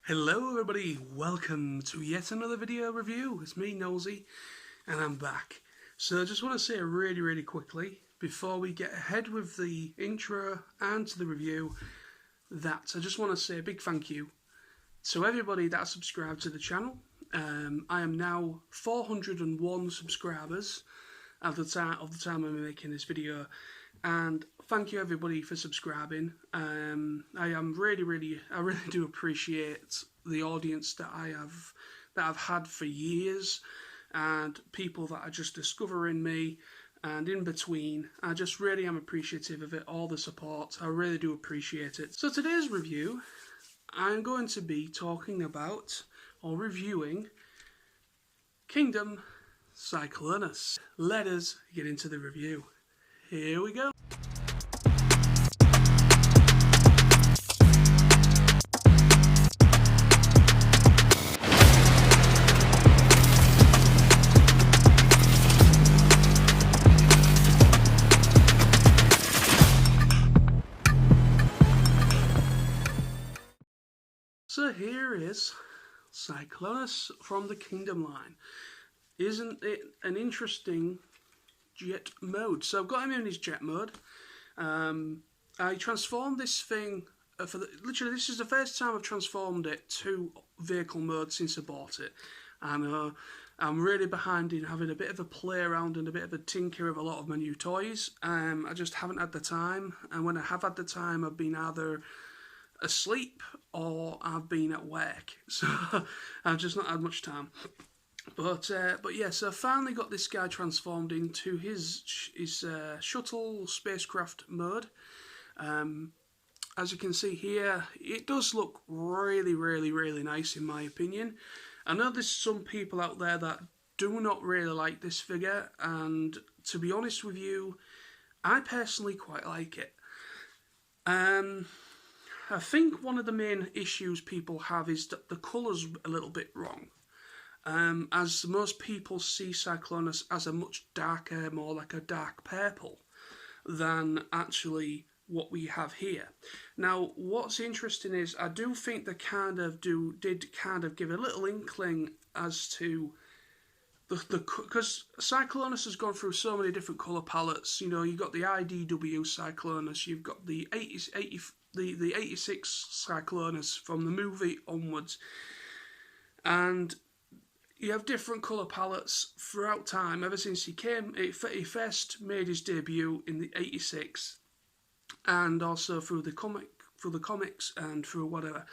Hello everybody, welcome to yet another video review. It's me, Nosy, and I'm back. So I just want to say really quickly, before we get ahead with the intro and to the review, that I just want to say a big thank you to everybody that subscribed to the channel. I am now 401 subscribers at the time I'm making this video, and thank you everybody for subscribing. I really do appreciate the audience that I've had for years, and people that are just discovering me, and in between. I just really am appreciative of it, all the support. I really do appreciate it. So today's review, I'm going to be talking about or reviewing Kingdom Cyclonus. Let us get into the review. Here we go. So here is Cyclonus from the Kingdom line. Isn't it an interesting jet mode? So I've got him in his jet mode. I transformed this thing literally this is the first time I've transformed it to vehicle mode since I bought it, and I'm really behind in having a bit of a play around and a bit of a tinker of a lot of my new toys. I just haven't had the time, and when I have had the time, I've been either asleep or I've been at work, so I've just not had much time. But yeah, so I finally got this guy transformed into his shuttle spacecraft mode. As you can see here, it does look really nice in my opinion. I know there's some people out there that do not really like this figure, and to be honest with you, I personally quite like it. I think one of the main issues people have is that the colour's a little bit wrong. As most people see Cyclonus as a much darker, more like a dark purple, than actually what we have here. Now, what's interesting is I do think they did kind of give a little inkling as to because Cyclonus has gone through so many different colour palettes. You know, you've got the IDW Cyclonus, you've got the 86 Cyclonus from the movie onwards, and you have different colour palettes throughout time, ever since he first made his debut in the 86, and also through the comics and through whatever.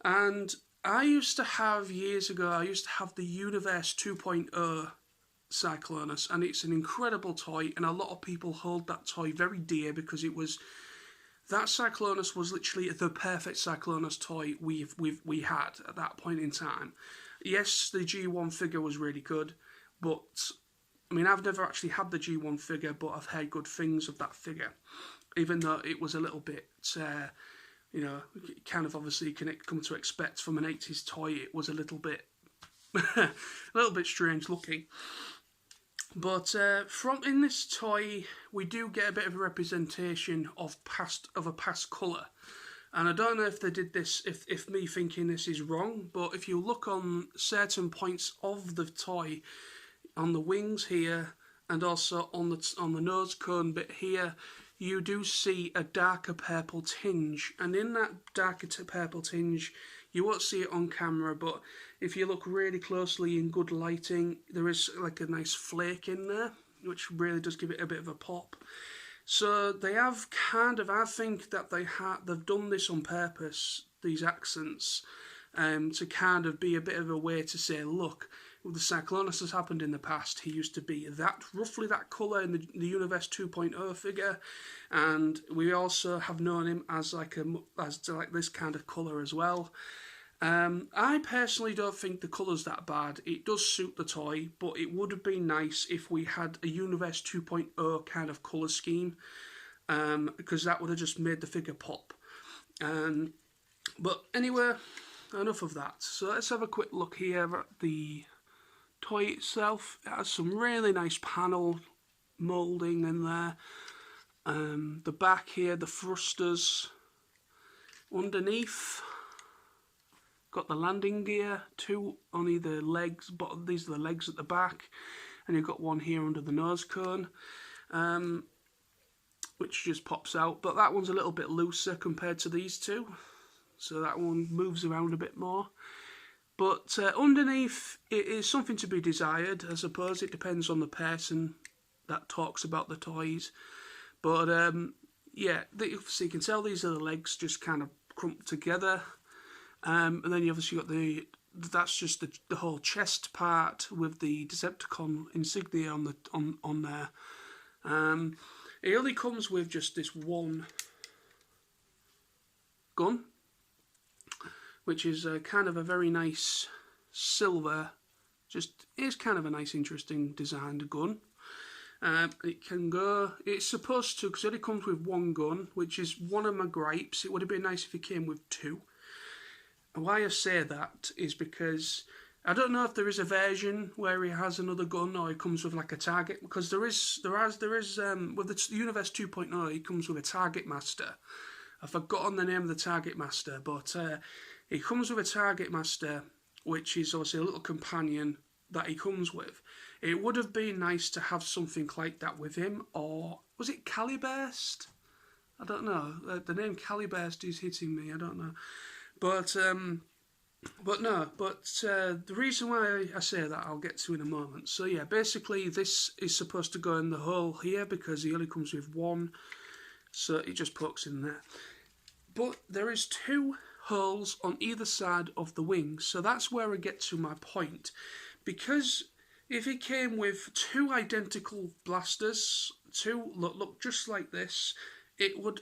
And I used to have, years ago, the Universe 2.0 Cyclonus, and it's an incredible toy, and a lot of people hold that toy very dear because that Cyclonus was literally the perfect Cyclonus toy we had at that point in time. Yes, the G1 figure was really good, but I mean, I've never actually had the G1 figure, but I've heard good things of that figure, even though it was a little bit, you know, kind of obviously you can come to expect from an 80s toy. It was a little bit, strange looking. But in this toy, we do get a bit of a representation of a past colour. And I don't know if they did this, if me thinking this is wrong, but if you look on certain points of the toy, on the wings here, and also on the nose cone bit here, you do see a darker purple tinge. And in that darker purple tinge, you won't see it on camera, but if you look really closely in good lighting, there is like a nice flake in there, which really does give it a bit of a pop. So they have I think that they've done this on purpose, these accents, to kind of be a bit of a way to say, look, the Cyclonus has happened in the past. He used to be roughly that colour in the Universe 2.0 figure, and we also have known him as this kind of colour as well. I personally don't think the colour's that bad. It does suit the toy, but it would have been nice if we had a Universe 2.0 kind of colour scheme, because that would have just made the figure pop. But anyway, enough of that. So let's have a quick look here at the toy itself. It has some really nice panel moulding in there. The back here, the thrusters underneath. got the landing gear, 2 on either legs, but these are the legs at the back, and you've got 1 here under the nose cone, which just pops out, but that one's a little bit looser compared to these 2, so that one moves around a bit more. But underneath, it is something to be desired. I suppose it depends on the person that talks about the toys. But yeah, so you can tell these are the legs just kind of clumped together. And then you obviously got that's just the whole chest part with the Decepticon insignia on there. It only comes with just this 1 gun, which is kind of a very nice silver, it's kind of a nice interesting designed gun. It's supposed to, because it only comes with 1 gun, which is one of my gripes. It would have been nice if it came with 2. And why I say that is because I don't know if there is a version where he has another gun or he comes with like a target, because there is with the Universe 2.0 he comes with a target master. I've forgotten the name of the target master, but he comes with a target master, which is obviously a little companion that he comes with. It would have been nice to have something like that with him, or was it Caliburst? I don't know. The name Caliburst is hitting me. I don't know, but the reason why I say that I'll get to in a moment. So yeah, basically this is supposed to go in the hole here because he only comes with 1, so it just pokes in there. But there is 2 holes on either side of the wings, so that's where I get to my point. Because if it came with 2 identical blasters, 2 look just like this,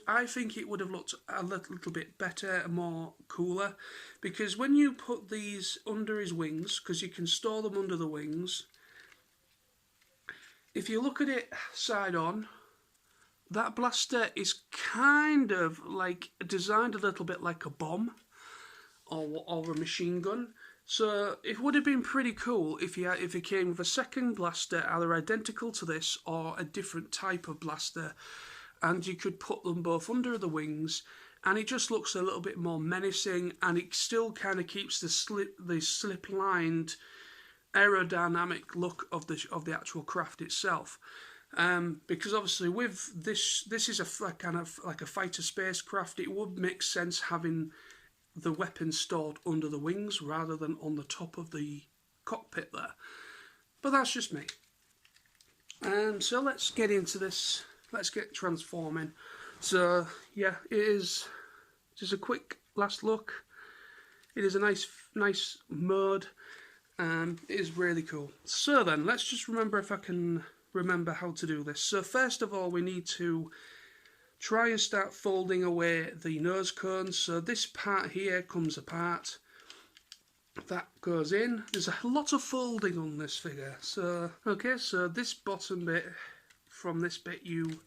I think it would have looked a little bit better and more cooler. Because when you put these under his wings, because you can store them under the wings, if you look at it side on, that blaster is kind of like designed a little bit like a bomb or a machine gun. So it would have been pretty cool if it came with a second blaster either identical to this or a different type of blaster, and you could put them both under the wings, and it just looks a little bit more menacing, and it still kind of keeps the slip-lined aerodynamic look of the actual craft itself. Because obviously with this is a kind of like a fighter spacecraft. It would make sense having the weapon stored under the wings rather than on the top of the cockpit there. But that's just me. So let's get into this. Let's get transforming. So yeah, it is just a quick last look. It is a nice mode. It is really cool. So then, let's just remember if I can remember how to do this. So first of all, we need to try and start folding away the nose cones. So this part here comes apart. That goes in. There's a lot of folding on this figure. So, okay, so this bottom bit, from this bit you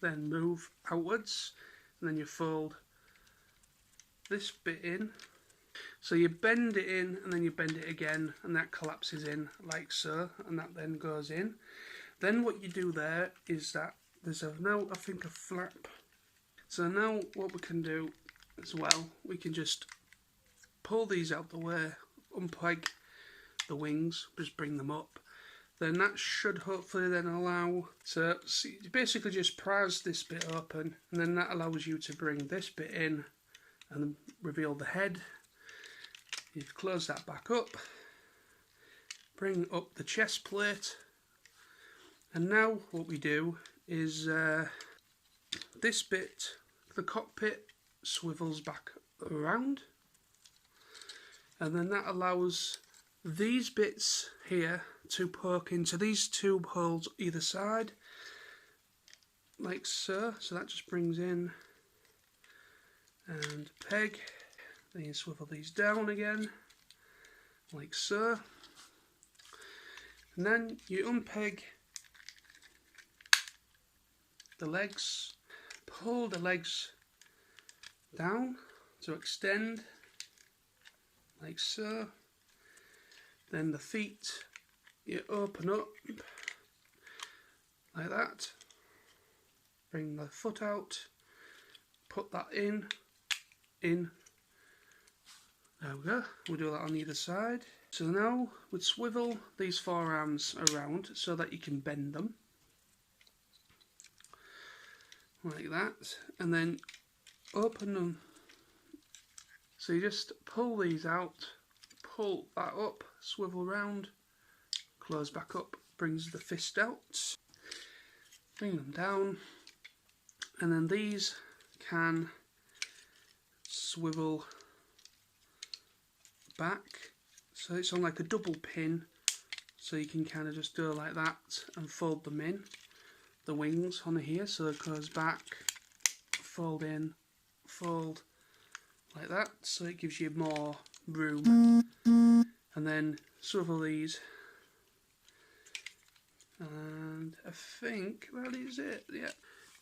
then move outwards, and then you fold this bit in. So you bend it in, and then you bend it again, and that collapses in like so, and that then goes in. Then what you do there is that there's now I think a flap. So now what we can do as well, we can just pull these out the way, unpeg the wings, just bring them up. Then that should hopefully then allow to basically just prise this bit open, and then that allows you to bring this bit in and then reveal the head. You close that back up, bring up the chest plate, and now what we do is this bit, the cockpit, swivels back around, and then that allows these bits here to poke into these 2 holes either side, like so. So that just brings in and peg. Then you swivel these down again, like so. And then you unpeg the legs, pull the legs down to extend, like so. Then the feet, you open up like that, bring the foot out, put that in, There we go. We'll do that on either side. So now we'd swivel these forearms around so that you can bend them. Like that. And then open them. So you just pull these out, pull that up, swivel round, close back up, brings the fist out, bring them down, and then these can swivel back, so it's on like a double pin, so you can kind of just do it like that and fold them in, the wings on here, so it goes back, fold in, fold, like that, so it gives you more room, and then swivel these, and I think that is it. Yeah,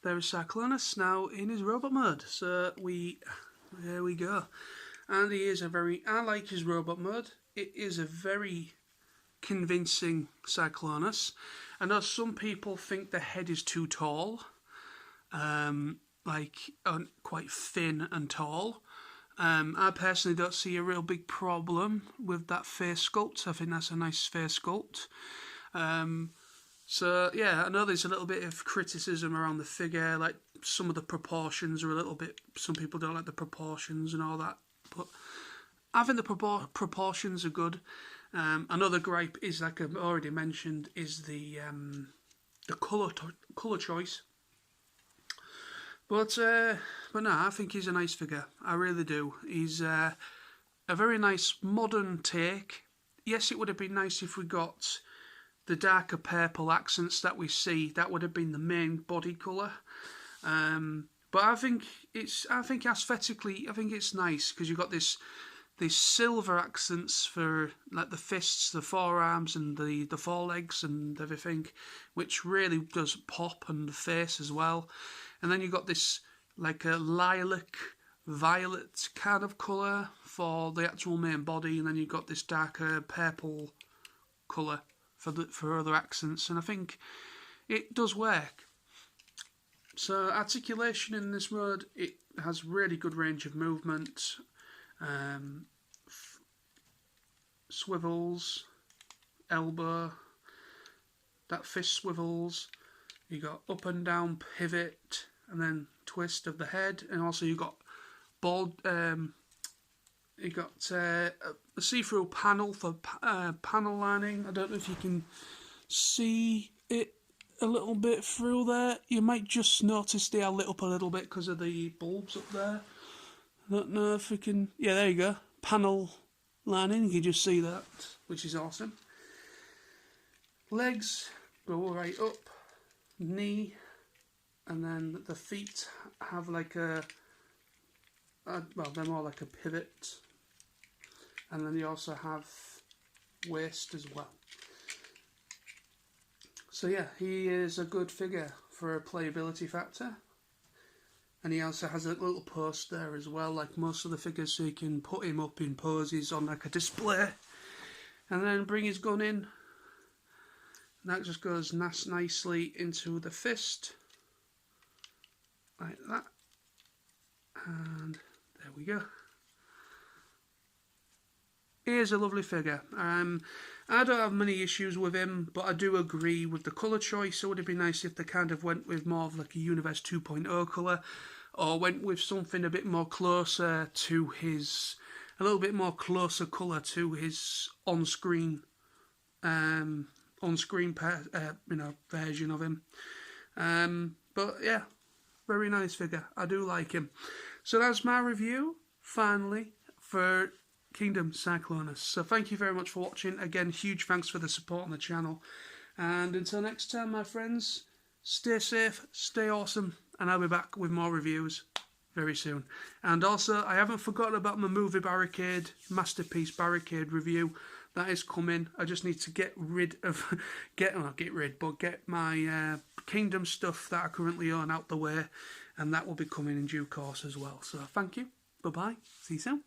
there is Cyclonus now in his robot mode. So there we go, and he is I like his robot mode. It is a very convincing Cyclonus. I know some people think the head is too tall, quite thin and tall. I personally don't see a real big problem with that face sculpt. I think that's a nice face sculpt. So yeah, I know there's a little bit of criticism around the figure, like some of the proportions are a little bit, some people don't like the proportions and all that, but I think the proportions are good. Another gripe is, like I've already mentioned, is the colour choice. But no, I think he's a nice figure. I really do. He's a very nice modern take. Yes, it would have been nice if we got the darker purple accents that we see. That would have been the main body colour. But I think aesthetically, I think it's nice because you've got these silver accents for like the fists, the forearms, and the forelegs and everything, which really does pop, and the face as well. And then you've got this like a lilac violet kind of colour for the actual main body, and then you've got this darker purple colour for other accents, and I think it does work. So articulation in this mode, it has really good range of movement, swivels, elbow, that fist swivels, you got up and down pivot, and then twist of the head, and also you got you got a see-through panel for panel lining. I don't know if you can see it a little bit through there. You might just notice they are lit up a little bit because of the bulbs up there. I don't know if we can... Yeah, there you go. Panel lining, you can just see that, which is awesome. Legs go right up, knee, and then the feet have like a... well, they're more like a pivot. And then you also have waist as well. So yeah, he is a good figure for a playability factor. And he also has a little post there as well, like most of the figures, so you can put him up in poses on like a display. And then bring his gun in. And that just goes nicely into the fist. Like that. And there we go. He is a lovely figure. I don't have many issues with him, but I do agree with the colour choice. It would have been nice if they kind of went with more of like a Universe 2.0 colour, or went with something a bit more closer to his, a little bit more closer colour to his on-screen, version of him. But yeah, very nice figure. I do like him. So that's my review, finally, for Kingdom Cyclonus. So thank you very much for watching. Again, huge thanks for the support on the channel. And until next time, my friends, stay safe, stay awesome, and I'll be back with more reviews very soon. And also, I haven't forgotten about my movie Barricade, Masterpiece Barricade review. That is coming. I just need to get my Kingdom stuff that I currently own out the way, and that will be coming in due course as well. So thank you. Bye-bye. See you soon.